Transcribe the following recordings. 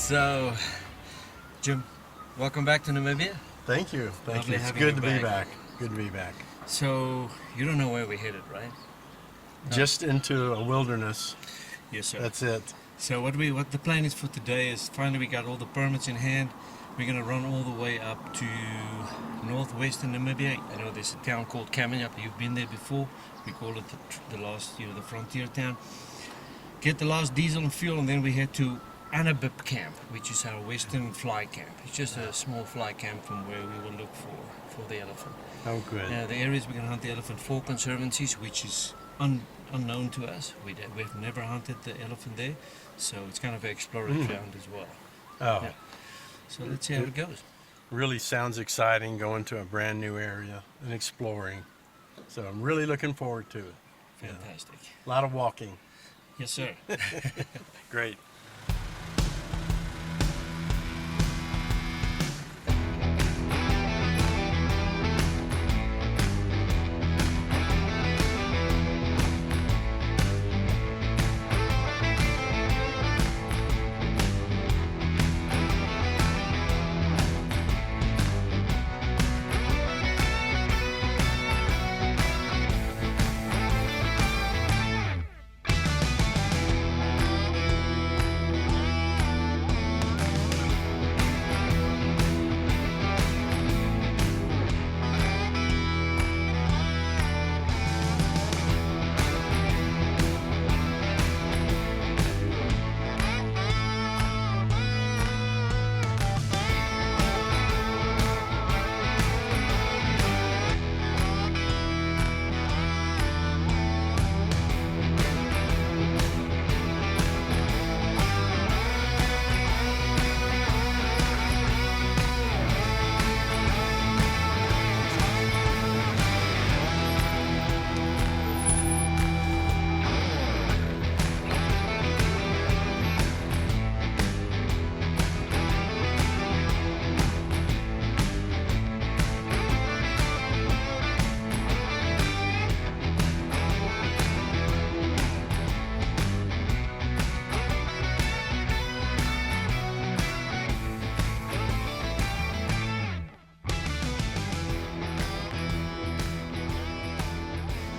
So, Jim, welcome back to Namibia. Thank you. Thank Lovely you. It's having good you to be back. back. Good to be back. So, you don't know where we're headed, right? Just into a wilderness. Yes, sir. That's it. So what the plan is for today is finally we got all the permits in hand. We're going to run all the way up to northwestern Namibia. I know there's a town called Kaminyup. You've been there before. We call it the last, the frontier town. Get the last diesel and fuel, and then we head to Anabip camp, which is our western fly camp. It's just a small fly camp from where we will look for the elephant. Oh, good. The areas we're going to hunt the elephant for conservancies, which is unknown to us. We've never hunted the elephant there, so it's kind of an exploratory ground as well. Oh, Yeah. So let's see how it goes. really sounds exciting going to a brand new area and exploring. So I'm really looking forward to it. Fantastic. A lot of walking. Yes, sir. Great.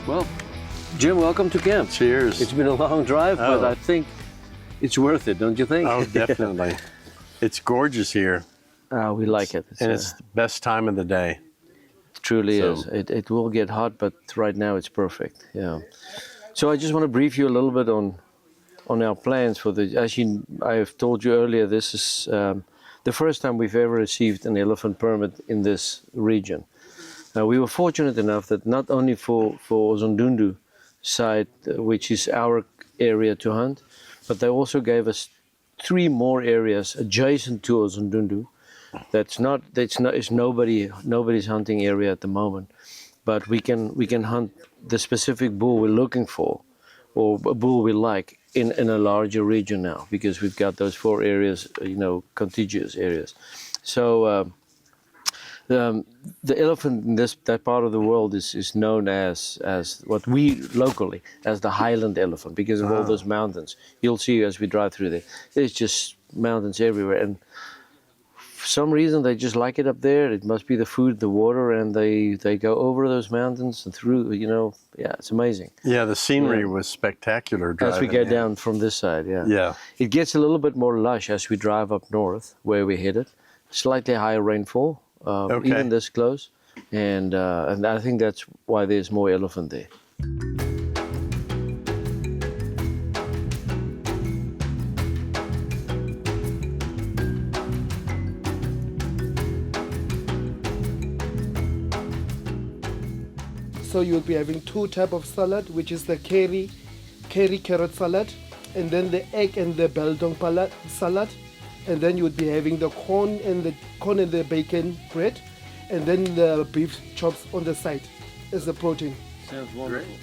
Well, Jim, welcome to camp. Cheers. It's been a long drive, but Oh. I think it's worth it, don't you think? Oh, definitely. It's gorgeous here. We like it. And it's the best time of the day. It truly so- is. It will get hot, but right now it's perfect. Yeah. So I just want to brief you a little bit on our plans for the. As I've told you earlier, this is the first time we've ever received an elephant permit in this region. We were fortunate enough that not only for Ozondundu side, which is our area to hunt, but they also gave us 3 more areas adjacent to Ozondundu. It's nobody's hunting area at the moment, but we can hunt the specific bull we're looking for, or a bull we like in a larger region now, because we've got those 4 areas, contiguous areas. So. The elephant in that part of the world is known as what we locally as the highland elephant, because of all those mountains. You'll see as we drive through there. There's just mountains everywhere, and for some reason they just like it up there. It must be the food, the water, and they go over those mountains and through. Yeah, it's amazing. Yeah, the scenery was spectacular driving As we go in. down from this side, yeah. Yeah. It gets a little bit more lush as we drive up north, where we're headed. Slightly higher rainfall. Okay. Even this close, and I think that's why there's more elephant there. So you'll be having 2 types of salad, which is the curry carrot salad, and then the egg and the biltong salad, and then you would be having the corn and the bacon bread, and then the beef chops on the side as the protein. Sounds wonderful.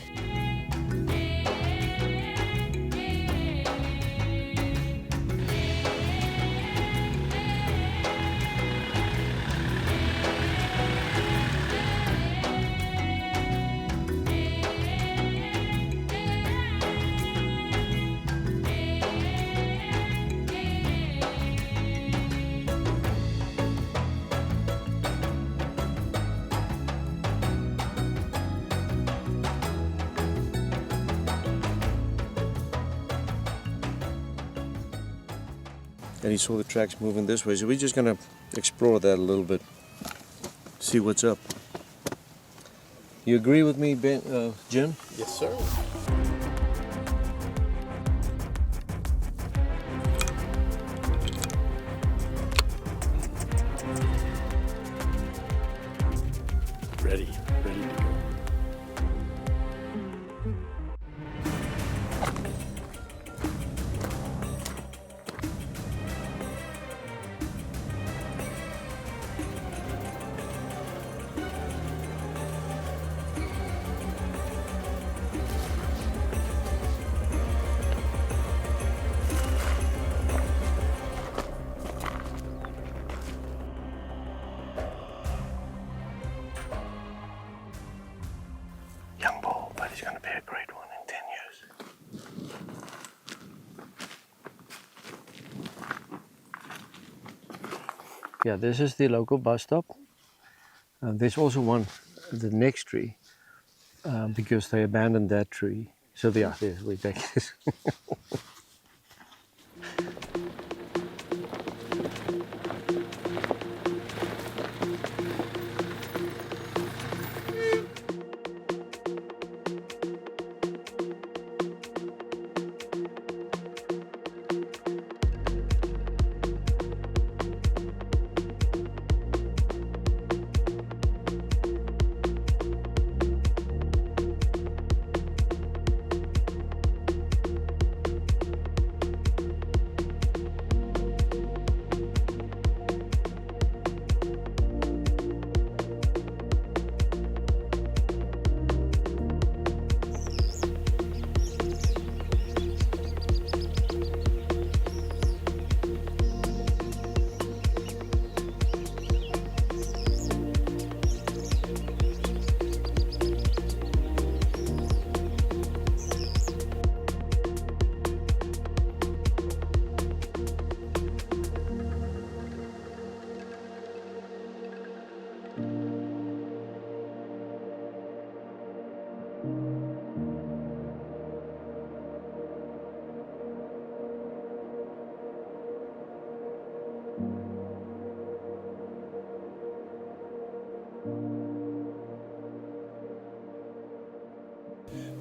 and he saw the tracks moving this way. So we're just gonna explore that a little bit, see what's up. You agree with me, Jim? Yes, sir. Ready to go. Young bull, but he's gonna be a great one in 10 years. Yeah, this is the local bus stop. There's also one, the next tree, because they abandoned that tree. So yeah, there's we take this.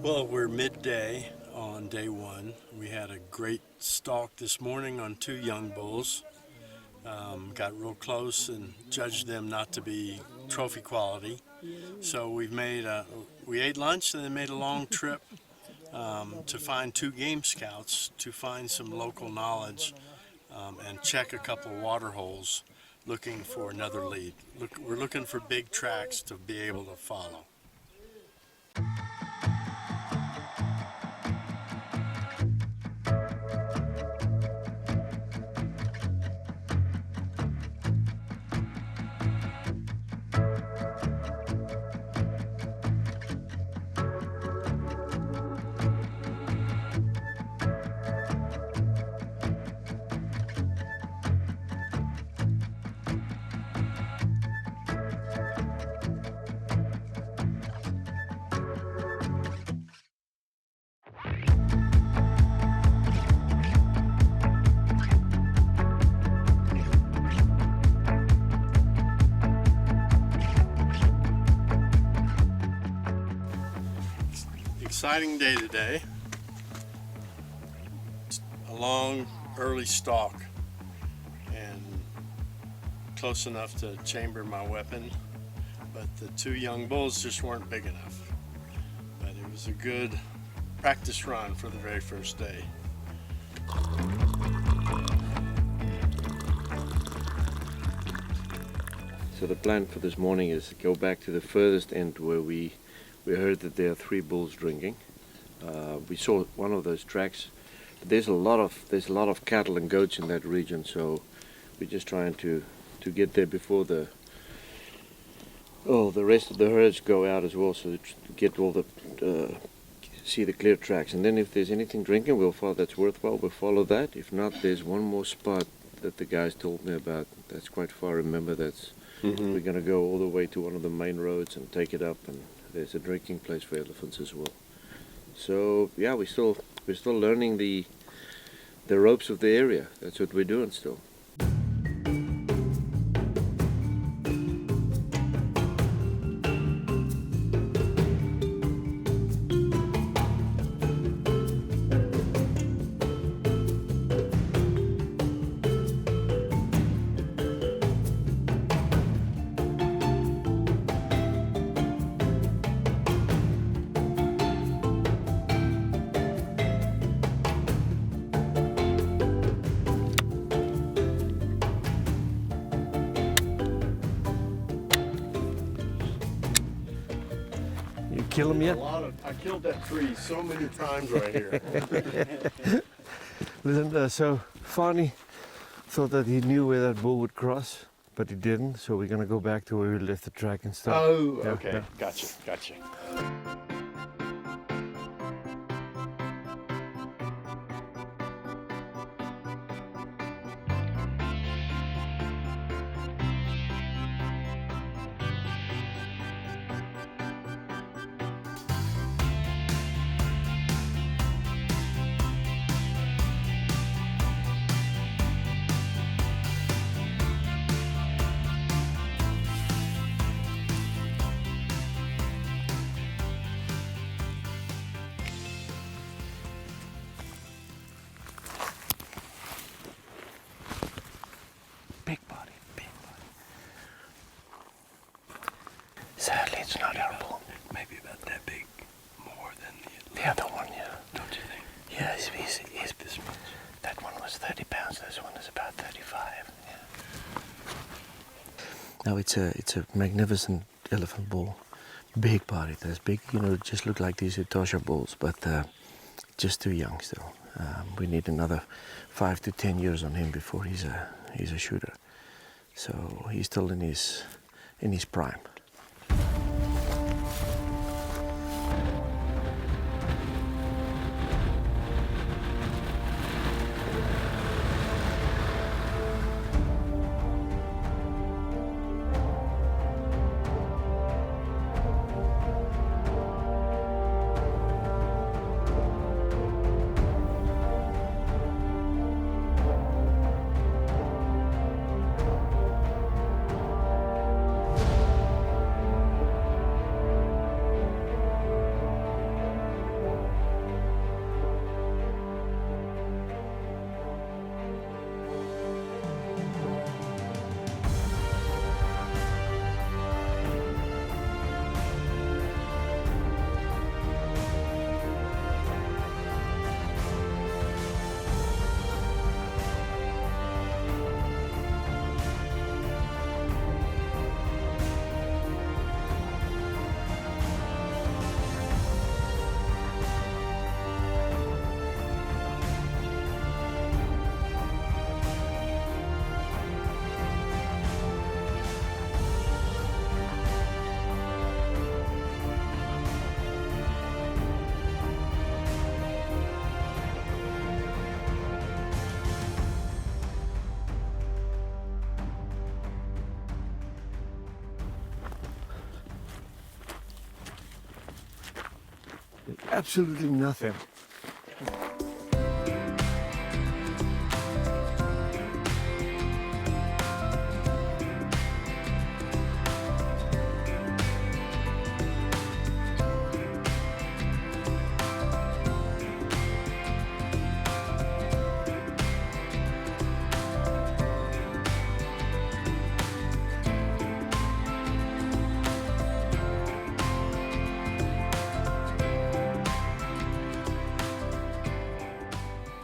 Well, we're midday on day one. We had a great stalk this morning on 2 young bulls. Got real close and judged them not to be trophy quality. So we ate lunch and then made a long trip to find 2 game scouts to find some local knowledge and check a couple water holes looking for another lead. We're looking for big tracks to be able to follow. Exciting day today. A long early stalk and close enough to chamber my weapon, but the 2 young bulls just weren't big enough. But it was a good practice run for the very first day. So the plan for this morning is to go back to the furthest end where we heard that there are 3 bulls drinking. We saw one of those tracks. But there's a lot of cattle and goats in that region, so we're just trying to get there before the rest of the herds go out as well, so to get all the see the clear tracks. And then if there's anything drinking, we'll follow that's worthwhile. We'll follow that. If not, there's one more spot that the guys told me about. That's quite far. Remember, that's we're gonna go all the way to one of the main roads and take it up, and there's a drinking place for elephants as well. So yeah, we're still learning the the ropes of the area. That's what we're doing still. You kill him yet? I killed that tree so many times right here. Listen, so Fani thought that he knew where that bull would cross, but he didn't. So we're gonna go back to where we left the track and stuff. Oh, Yeah, okay. yeah. Gotcha. Big body. Sadly, it's not our bull. Maybe about that big, more than The other one, yeah. don't you think? Yeah, he's This much. that one was 30 pounds. This one is about 35. Yeah. No, it's a magnificent elephant bull. Big body. That's big. Just look like these Etosha bulls, but just too young still. We need another 5 to 10 years on him before he's a shooter. So he's still in his prime. Absolutely nothing.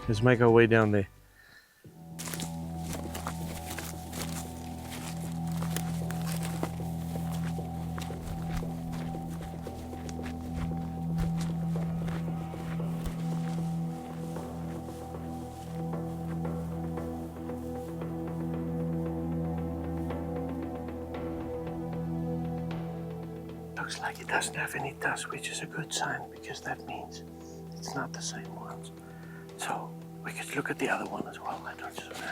Let's make our way down there. Looks like it doesn't have any dust, which is a good sign because that means it's not the same ones. So we could look at the other one as well. I don't just know.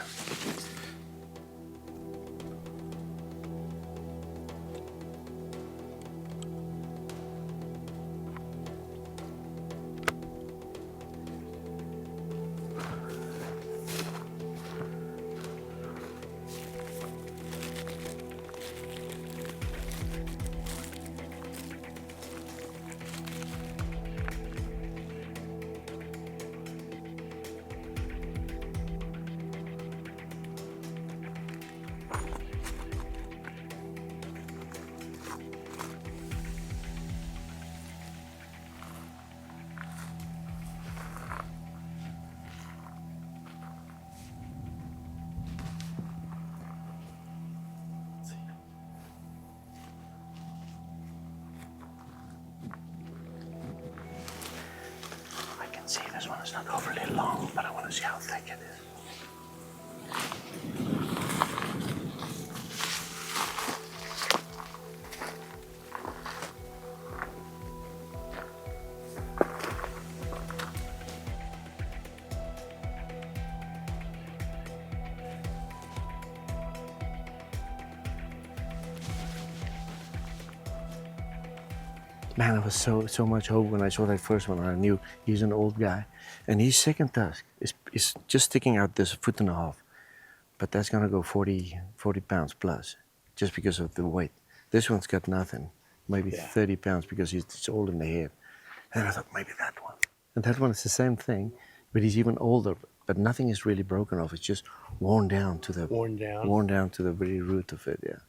it's not overly long, but I want to see how thick it is. Man, it was so much hope when I saw that first one. I knew he's an old guy. And his second tusk is just sticking out this 1.5 feet. But that's gonna go 40 pounds plus, just because of the weight. This one's got nothing, maybe 30 pounds because it's old in the head. And I thought, maybe that one. And that one is the same thing, but he's even older. But nothing is really broken off. It's just worn down to the very root of it, yeah.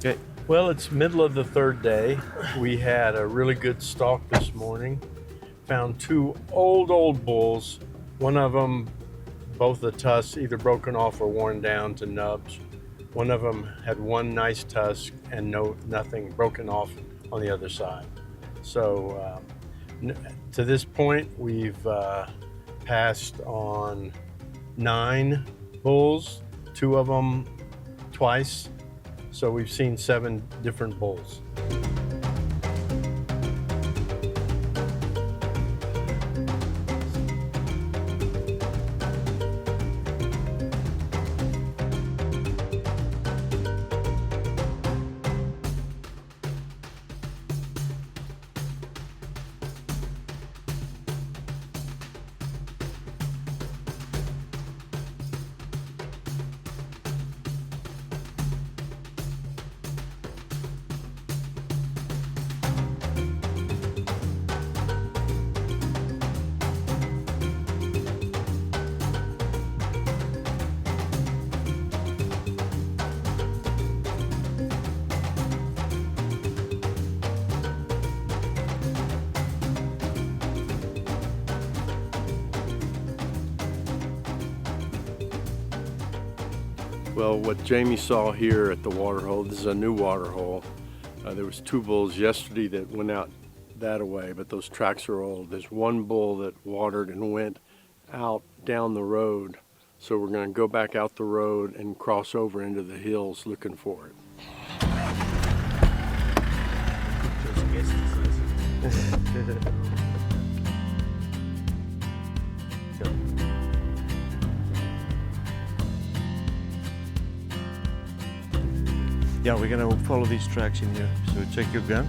Okay. Well, it's middle of the third day. We had a really good stalk this morning. Found 2 old bulls. One of them, both the tusks either broken off or worn down to nubs. One of them had one nice tusk and nothing broken off on the other side. So to this point, we've passed on 9 bulls, 2 of them twice. So we've seen 7 different bulls. Well, what Jamie saw here at the water hole, this is a new water hole. There was 2 bulls yesterday that went out that way, but those tracks are old. There's 1 bull that watered and went out down the road. So we're going to go back out the road and cross over into the hills looking for it. Yeah, we're gonna follow these tracks in here. So check your gun.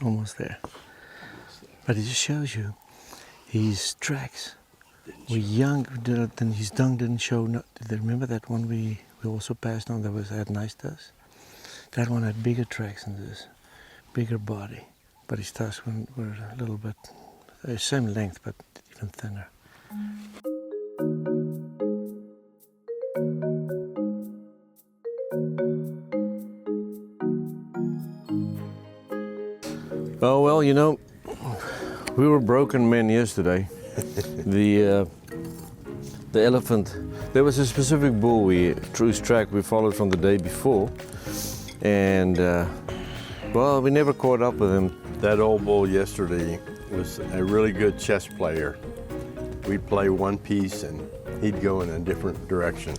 Almost there. But it just shows you his tracks were young, then his dung didn't show. Remember that one we also passed on that had nice tusks? That one had bigger tracks than this, bigger body. But his tusks were a little bit, same length, but even thinner. Oh, well, you know, we were broken men yesterday. The elephant, there was a specific bull whose track we followed from the day before. And, well, we never caught up with him. That old bull yesterday was a really good chess player. We'd play one piece and he'd go in a different direction.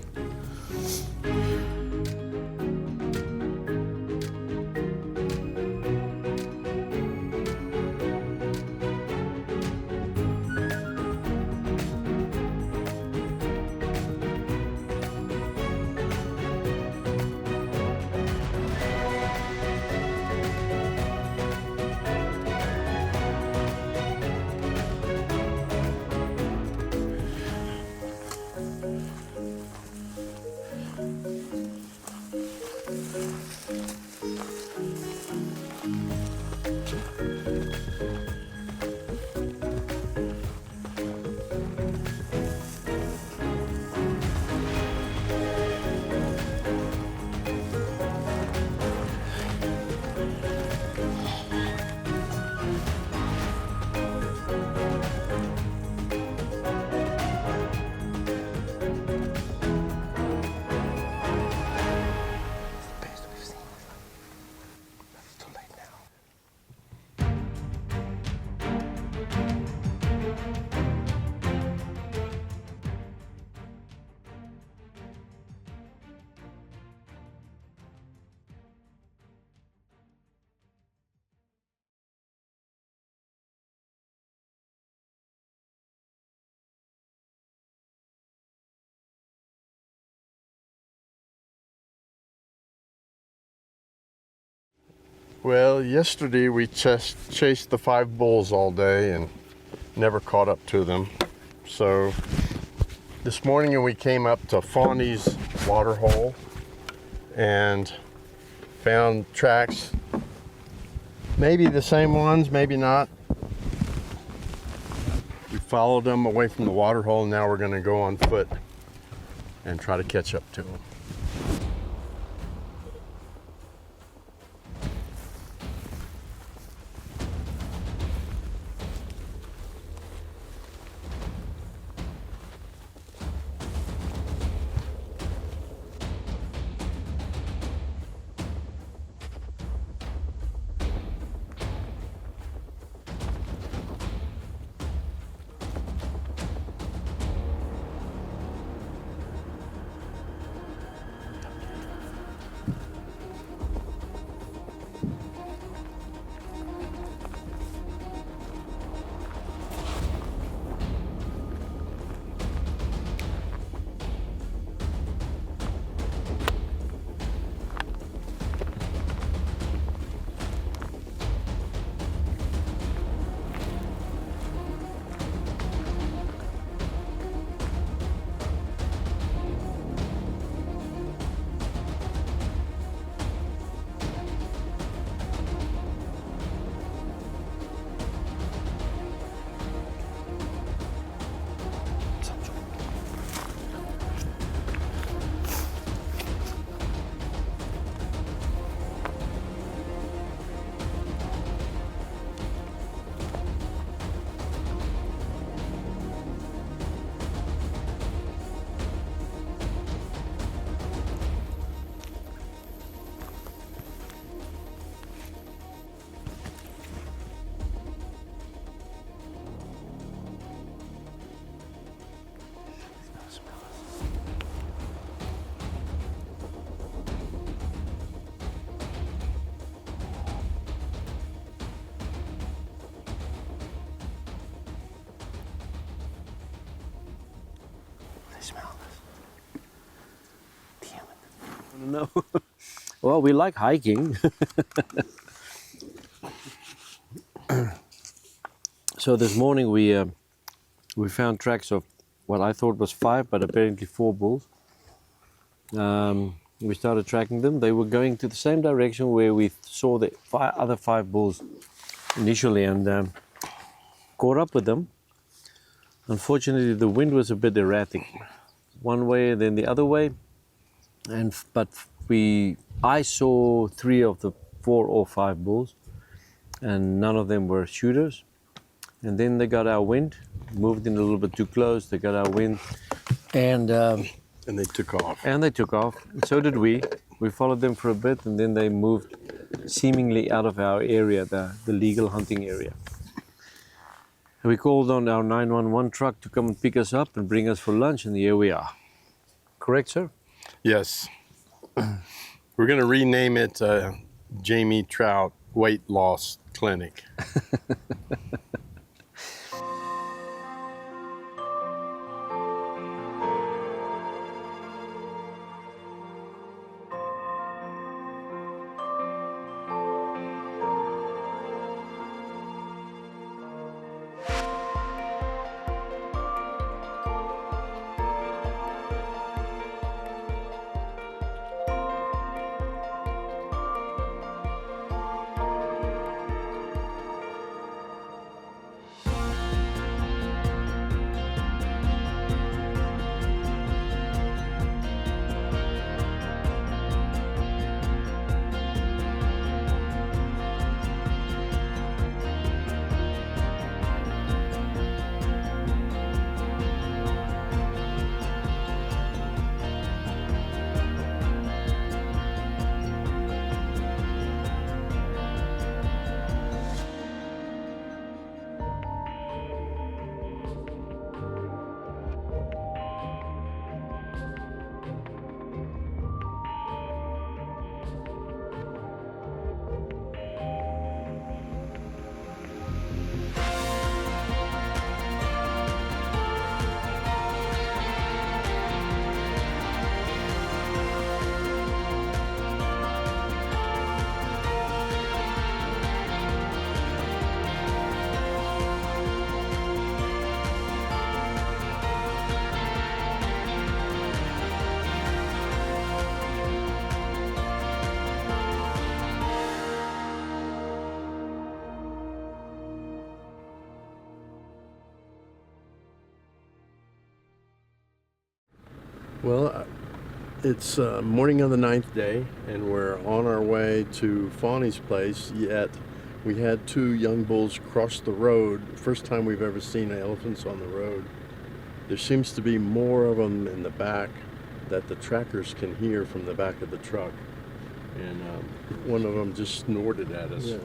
Well, yesterday we chased the 5 bulls all day and never caught up to them. So this morning we came up to Fawny's water hole and found tracks, maybe the same ones, maybe not. We followed them away from the water hole, and now we're going to go on foot and try to catch up to them. No. Well, we like hiking. So this morning we found tracks of what I thought was 5, but apparently 4 bulls. We started tracking them. They were going to the same direction where we saw the other 5 bulls initially, and caught up with them. Unfortunately, the wind was a bit erratic, one way and then the other way. But I saw 3 of the 4 or 5 bulls, and none of them were shooters. And then they got our wind, moved in a little bit too close. They got our wind, and they took off. And they took off. So did we. We followed them for a bit, and then they moved seemingly out of our area, the legal hunting area. And we called on our 911 truck to come and pick us up and bring us for lunch, and here we are. Correct, sir? Yes. We're going to rename it Jamy Traut Weight Loss Clinic. Well, it's morning of the 9th day, and we're on our way to Fawny's place, yet we had 2 young bulls cross the road. First time we've ever seen elephants on the road. There seems to be more of them in the back that the trackers can hear from the back of the truck. And one of them just snorted at us. Yeah.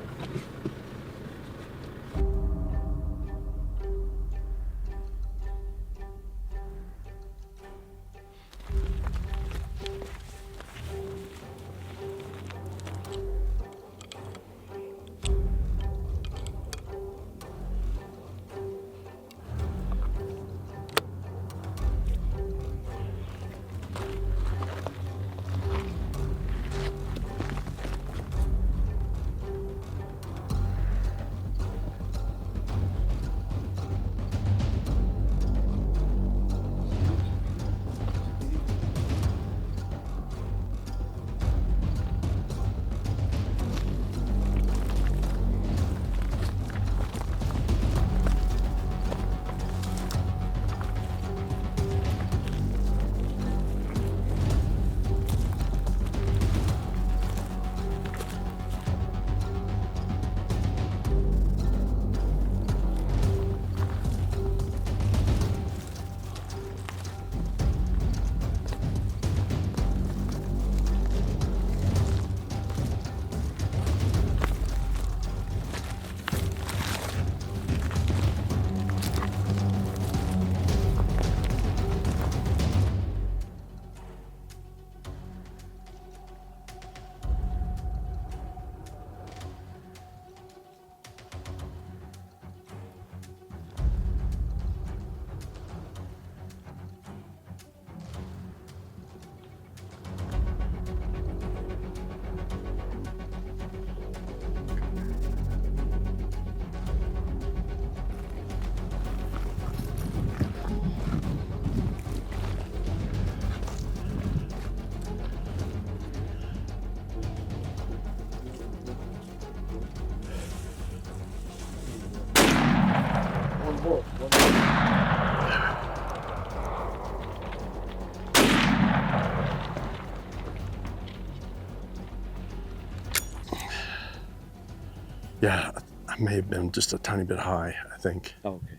Yeah, I may have been just a tiny bit high, I think. Oh, okay.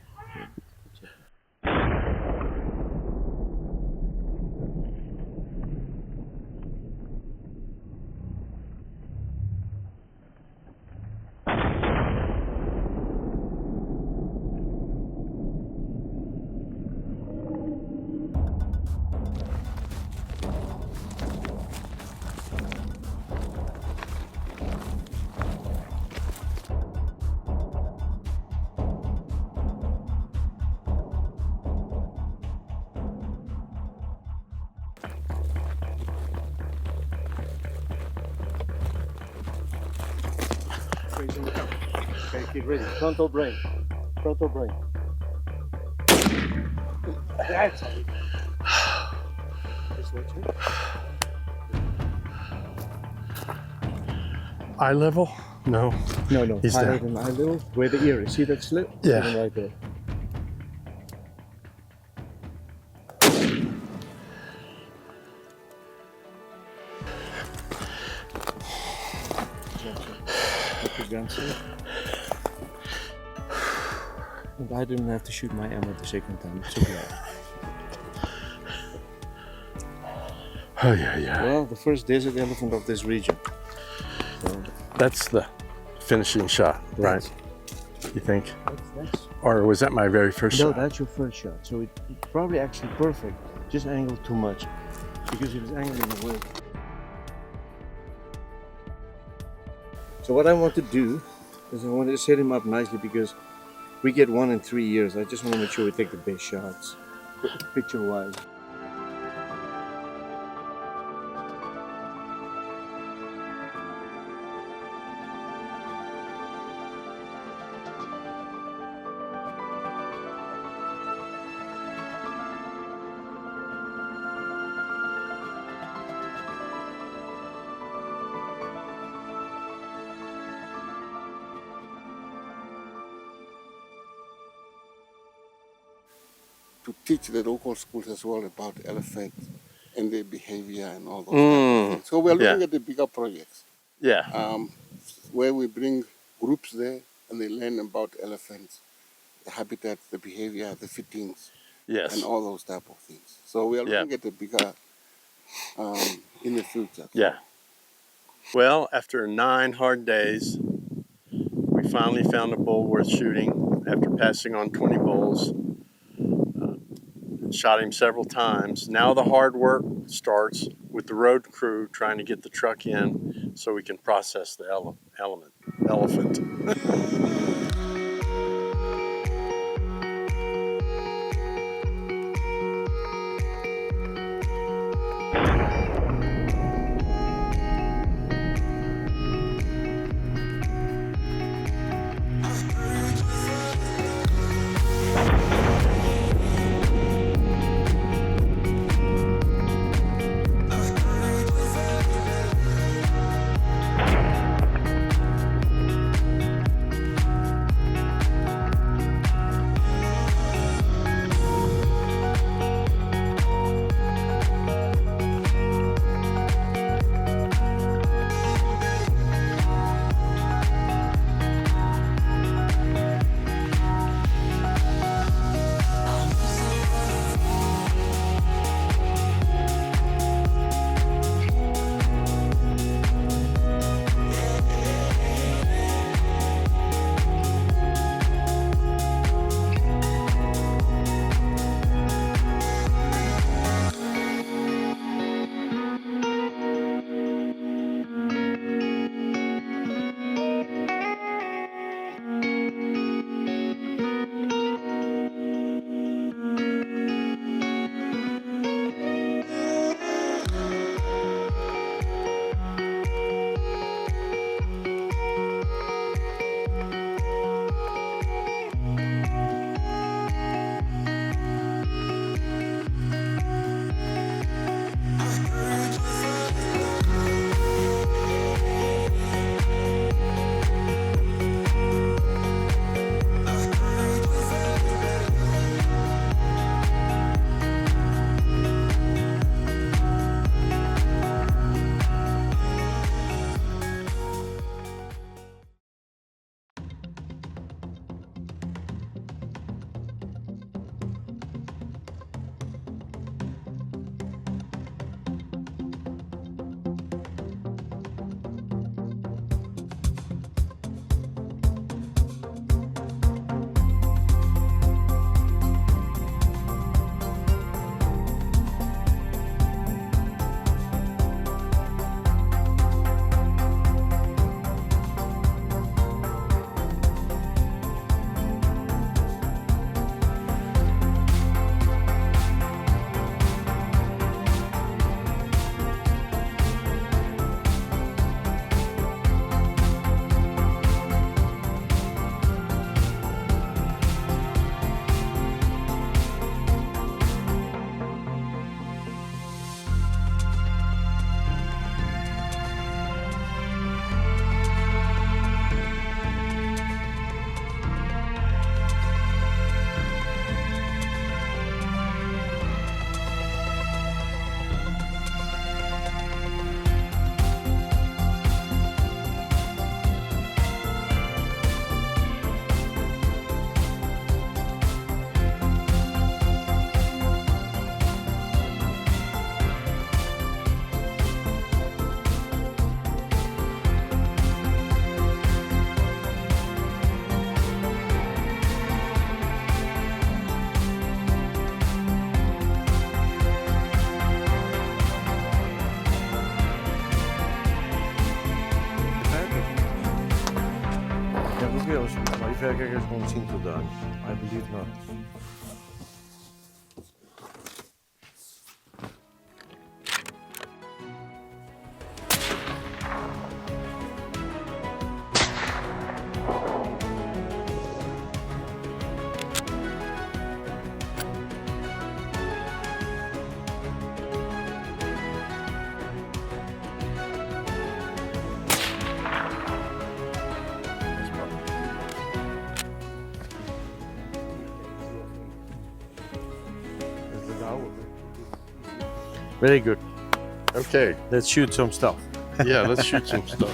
Get ready. Frontal brain. Frontal brain. That's it. Just watch it. Eye level? No. No. He's Higher down. than eye level. Where the ear is. See that slit? Yeah. Even right there. Put your gun safe. And I didn't have to shoot my ammo the second time. It's okay. Oh, yeah. Well, the first desert elephant of this region. So That's the finishing shot, right? You think? that's Or was that my very first no, shot? that's your first shot. So it's probably actually perfect. Just angled too much because it was angling away. So what I want to do is I want to set him up nicely because we get 1 in 3 years. I just want to make sure we take the best shots, picture-wise. To teach the local schools as well about elephants and their behavior and all those type of things. So we're looking at the bigger projects Yeah. where we bring groups there and they learn about elephants, the habitat, the behavior, the fittings, Yes. and all those type of things. So we are Yeah. looking at the bigger in the future. Yeah. Well, after 9 hard days, we finally found a bull worth shooting after passing on 20 bulls. Shot him several times. Now the hard work starts with the road crew trying to get the truck in so we can process the elephant. sover kyk ek kon sien tot dan. I believe not. Very good. Okay, Let's shoot some stuff. yeah, let's shoot some stuff.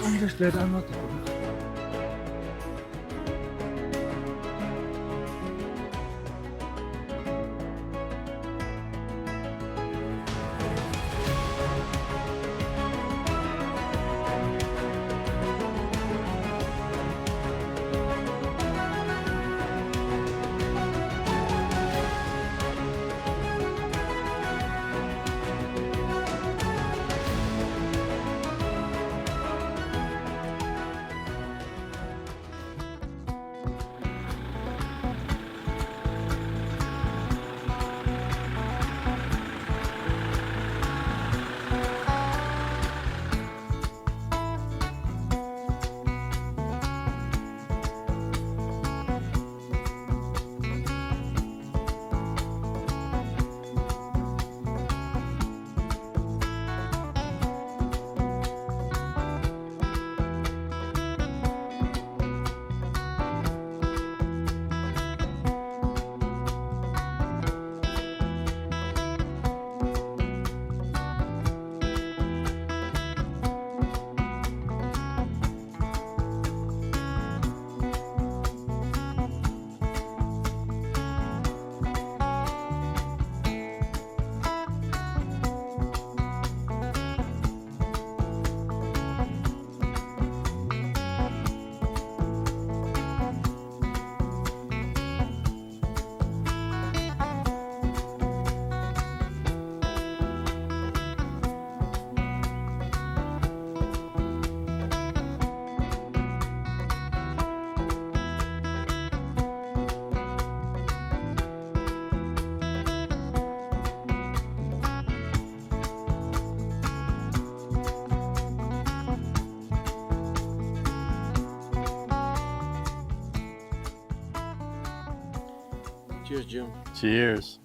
Cheers, Jim. Cheers.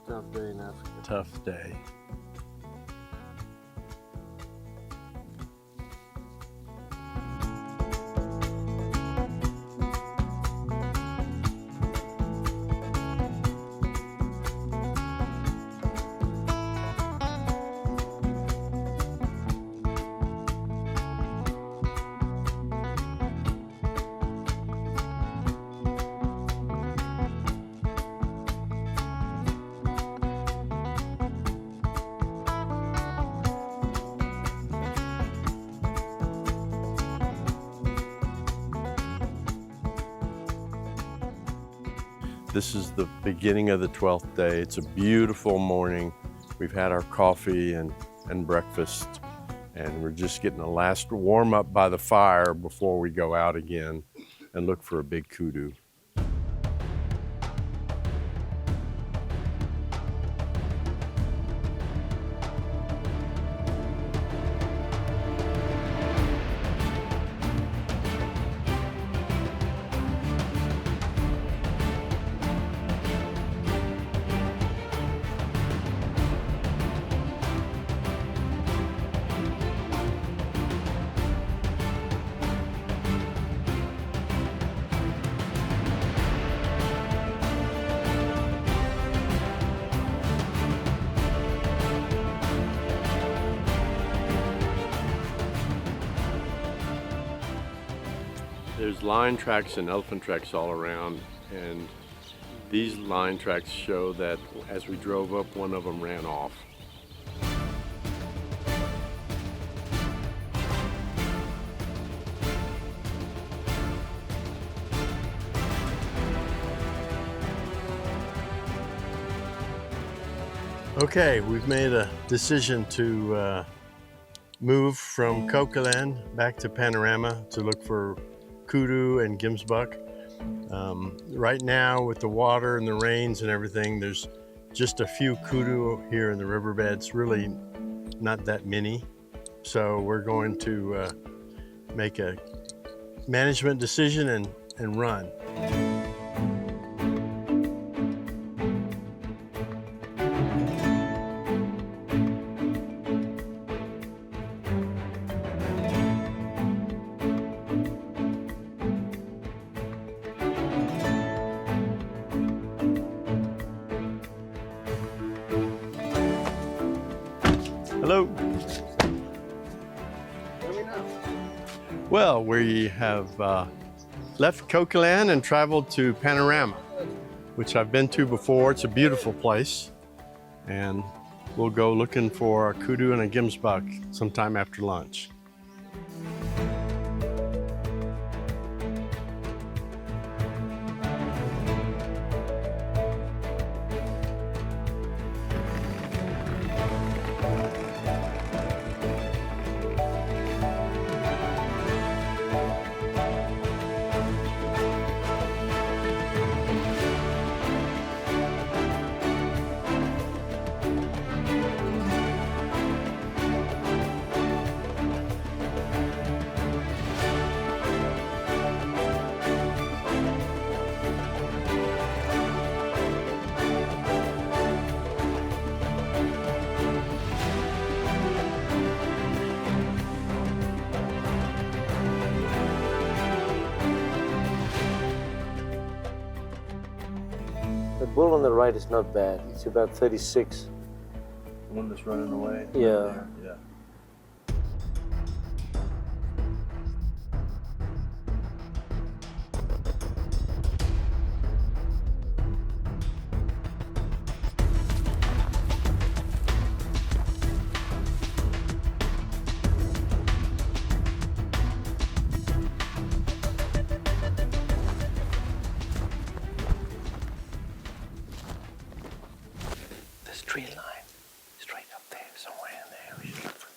Tough day in Africa. Tough day. This is the beginning of the 12th day. It's a beautiful morning. We've had our coffee and breakfast, and we're just getting a last warm up by the fire before we go out again and look for a big kudu. There's lion tracks and elephant tracks all around, and these lion tracks show that as we drove up, one of them ran off. Okay, we've made a decision to move from Coqueland back to Panorama to look for kudu and gemsbuck. Right now, with the water and the rains and everything, there's just a few kudu here in the riverbeds, really not that many. So we're going to make a management decision and run. Hello. Well, we have left Coquitlam and traveled to Panorama, which I've been to before. It's a beautiful place. And we'll go looking for a kudu and a gemsbok sometime after lunch. The bull on the right is not bad. It's about 36. The one that's running away? Yeah. Yeah. This tree line, straight up there, somewhere in there. We should look for.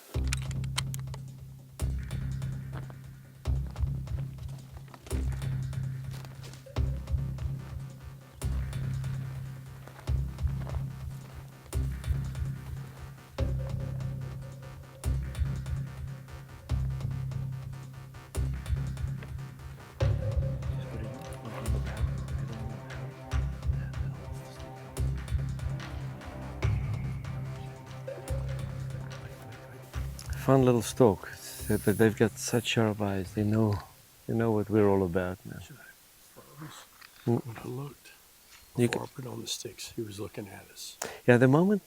Fun little stalk, but they've got such sharp eyes. They know what we're all about now. When I looked, You before I put on the sticks, he was looking at us. Yeah, the moment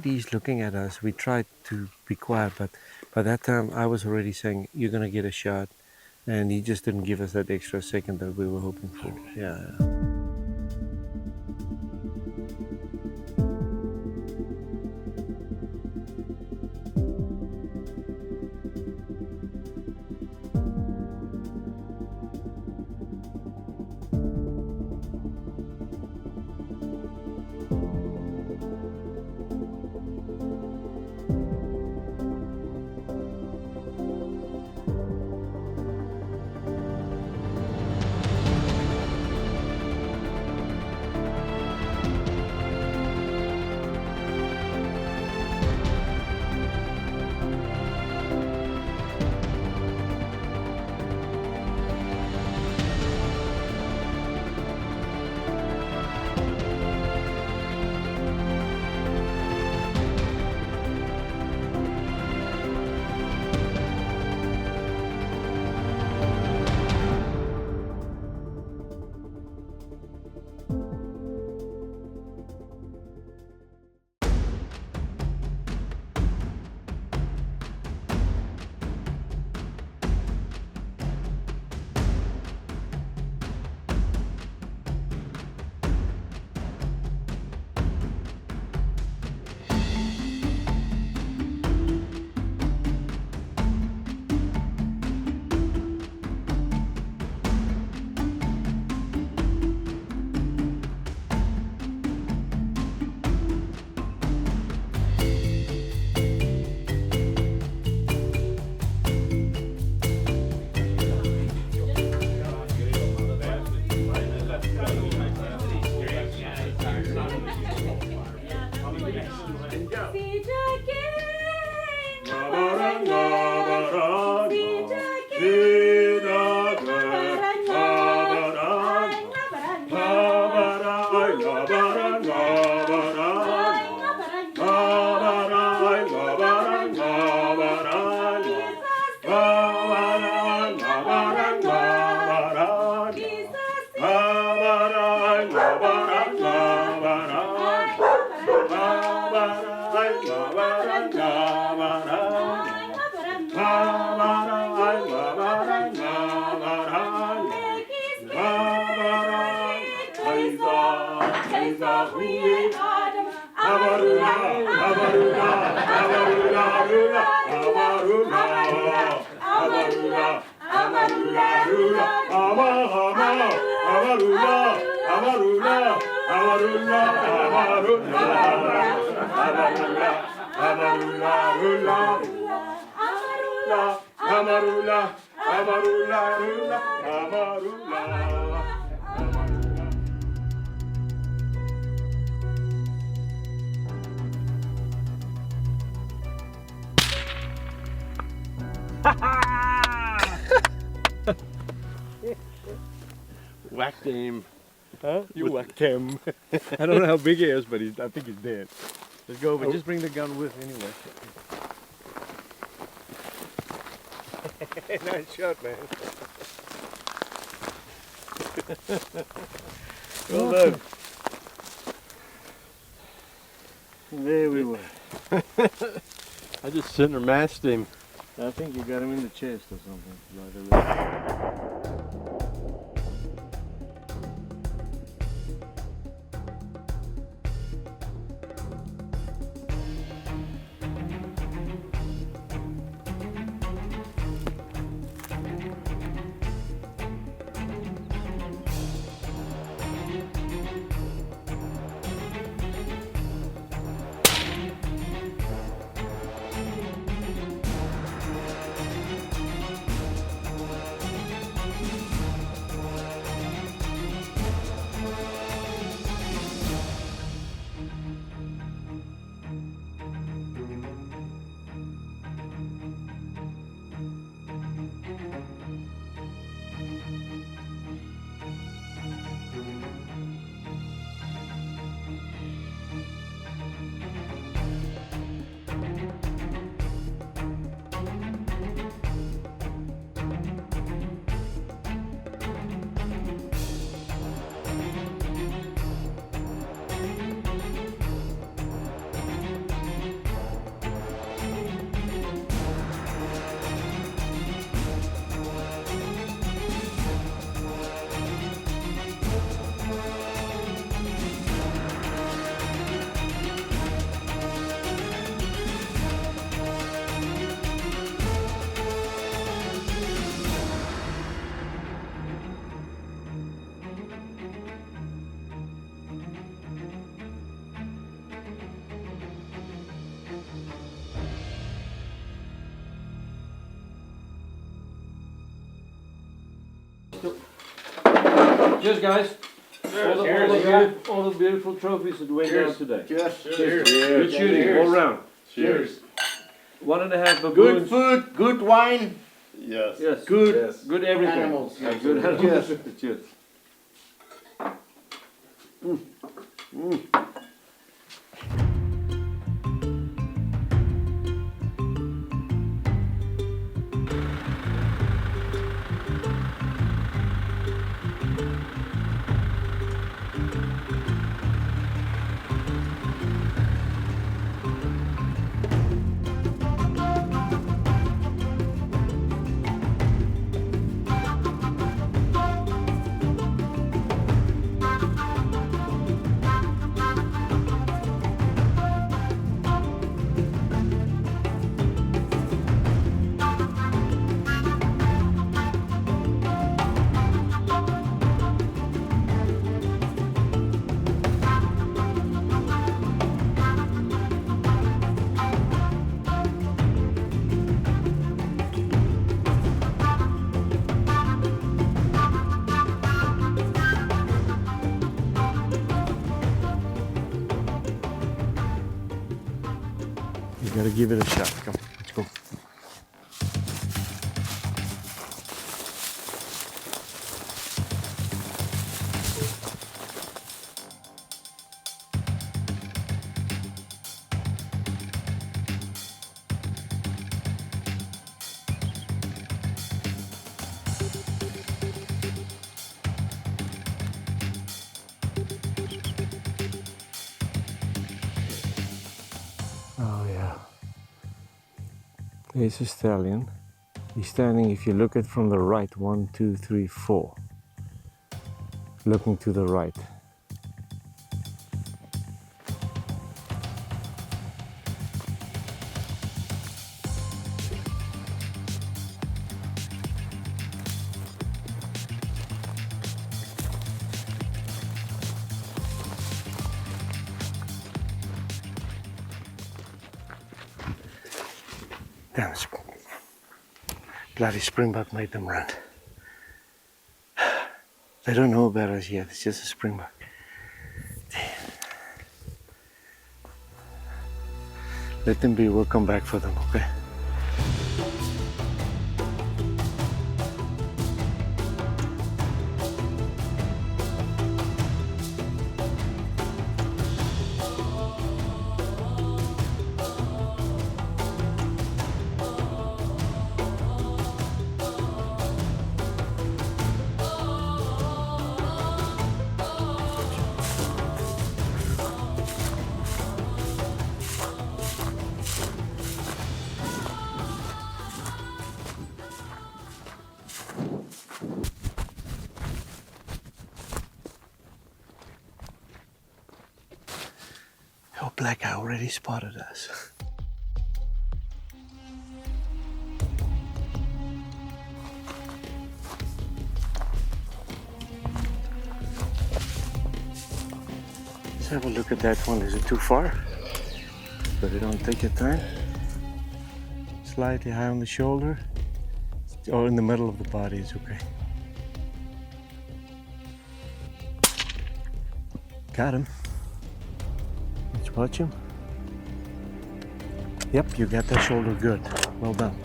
he's looking at us, we tried to be quiet, but by that time I was already saying, "You're gonna get a shot," and he just didn't give us that extra second that we were hoping for. Yeah. Whacked him. Huh? You whacked him. I don't know how big he is, but I think he's dead. Let's go, but just bring the gun with anyway. Nice shot, man. Well done. There we were. I just center massed him. I think you got him in the chest or something. Right. Cheers, guys. All the beautiful trophies that went down today. Cheers. Good shooting, all round. Cheers. 1.5 baboons. Good food, good wine. Yes. Yes. Good Yes. Good everything. animals. Yeah, good animals. Cheers. You gotta give it a shot. Come, let's go. There's a stallion. He's standing, if you look at from the right, 1, 2, 3, 4. Looking to the right. Damn, bloody springbok made them run. They don't know about us yet, it's just a springbok. Damn. Let them be, we'll come back for them, okay? Oh, black eye already spotted us. Let's have a look at that one. Is it too far? Put it on, take your time. Slightly high on the shoulder. Or in the middle of the body is okay. Got him. Let's watch him. Yep, you got that shoulder good. Well done.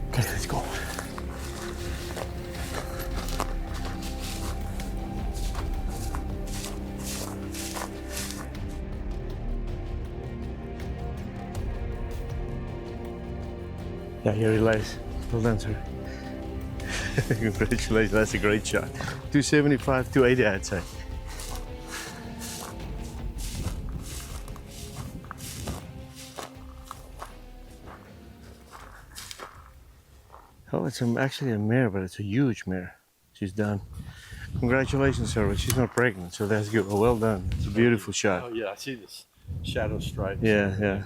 Okay, let's go. Yeah, here he lies. Well done, sir. Congratulations, that's a great shot. 275, 280, I'd say. Oh, it's actually a mare, but it's a huge mare. She's done. Congratulations, sir, but she's not pregnant, so that's good. Well done. It's a beautiful shot. Oh yeah, I see this shadow stripe. Yeah, yeah.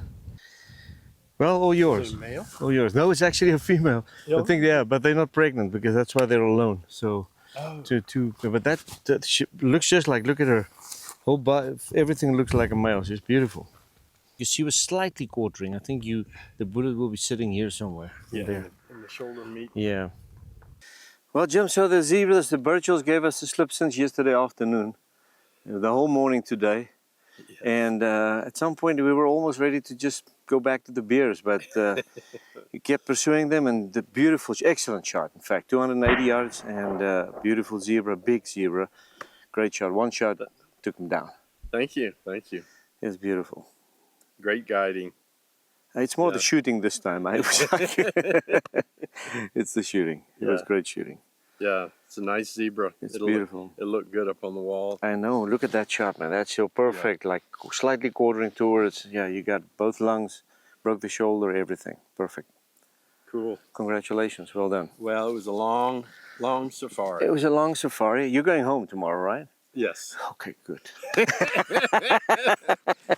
Well, all yours. Is it a male? All yours. No, it's actually a female. Yeah. I think, yeah, but they're not pregnant because that's why they're alone. So, but that looks just like, look at her whole body. Everything looks like a male. She's beautiful. She was slightly quartering. I think the bullet will be sitting here somewhere. Yeah, There. in the shoulder meat. Yeah. Well, Jim, so the zebras, the Birchells gave us the slip since yesterday afternoon. The whole morning today. Yeah. And at some point we were almost ready to just go back to the beers, but he kept pursuing them, and the beautiful, excellent shot, in fact, 280 yards, and beautiful zebra, big zebra, great shot. One shot took him down. Thank you, thank you. It's beautiful. Great guiding. It's more the shooting this time. It's the shooting. It was great shooting. Yeah, it's a nice zebra. It's beautiful. It looked good up on the wall. I know. Look at that shot, man. That's so perfect. Like slightly quartering towards. Yeah, you got both lungs, broke the shoulder, everything. Perfect. Cool. Congratulations. Well done. Well, it was a long, long safari. It was a long safari. You're going home tomorrow, right? Yes. Okay, good.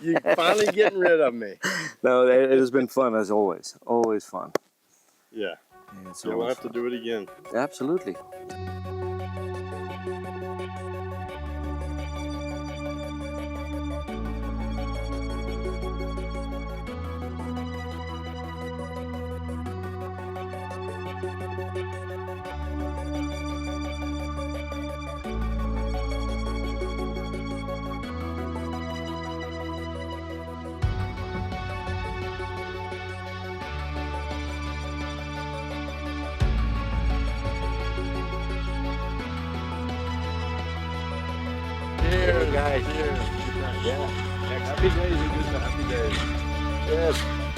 You're finally getting rid of me. No, it has been fun as always. Always fun. Yeah. It's Yeah, we'll always have to do it again. Absolutely. Cheers, guys. Cheers. Yeah. Happy days. Happy days. Yes.